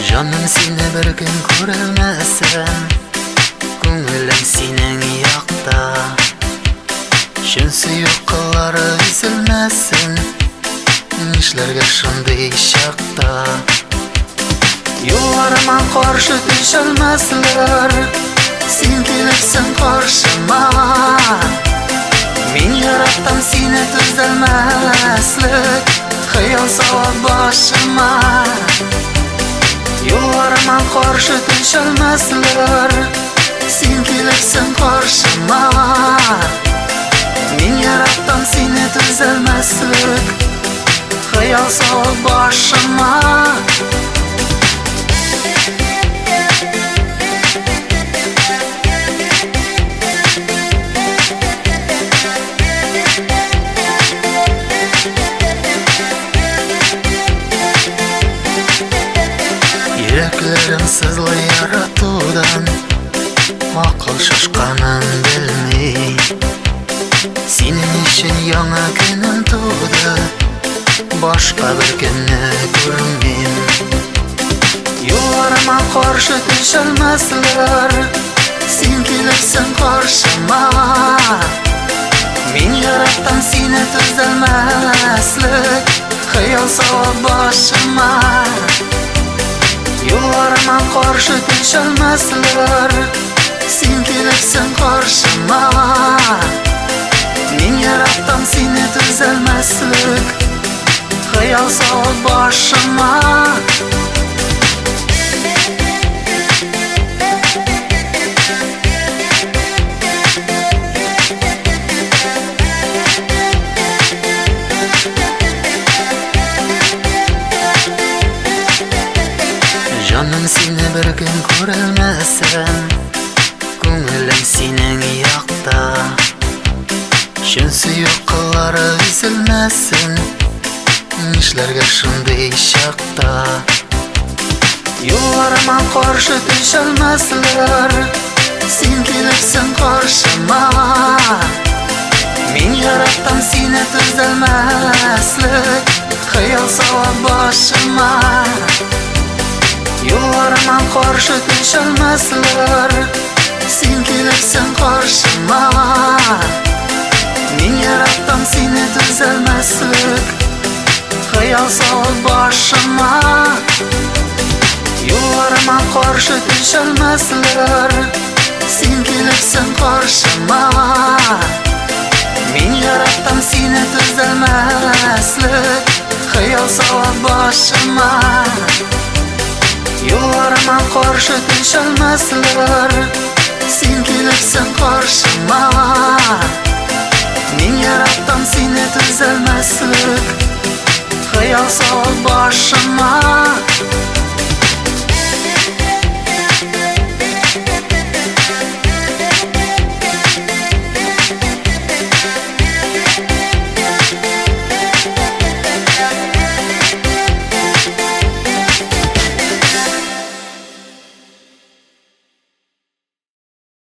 Жаным, сені бір күн көрелмесем, көңілім сенің яқта. Шын сүйіп қылары үзілмесін, нишләргә шундый шақта. Юлларыма қаршы төшелмәсләр, син килерсең қаршыма. Мин яраттым сине түзелмәслек, хыял салып башыма. Юлларыма қаршы төшелмәсләр, син килерсең қаршыма. Мин яраттым сине түзелмәслек, хыял салып башыма. Йөрәкләрем сызлый яратудан, акыл шашканын белмей. Синең өчен яңа көнем туды, башка бер көнне күрмим. Юлларыма каршы төшелмәсләр, син килерсең каршыма. Мин яраттым сине түзелмәслек, хыял салып башыма. Юлларыма каршы төшелмәсләр, син килерсең каршыма. Мин яраттым сине түзелмәслек, хыял салып башыма. Жаным, сені бір күн көрелмәсем, көңілім сенің яқта. Шын сүйіп қылары үзілмәсін, нишләргә шундый шақта. Юлларыма қаршы төшелмәсләр, син килерсең қаршыма. Мин яраттым сине түзелмәслек, хыял салып башыма. Юлларыма қаршы төшелмәсләр, син килерсең қаршыма. Мин яраттым сине түзелмәслек, хыял салып башыма. Юлларыма қаршы төшелмәсләр, син килерсең қаршыма. Мин яраттым сине түзелмәслек, хыял салып башыма. Юлларыма қаршы төшелмәсләр, син килерсең қаршыма. Мин яраттым сине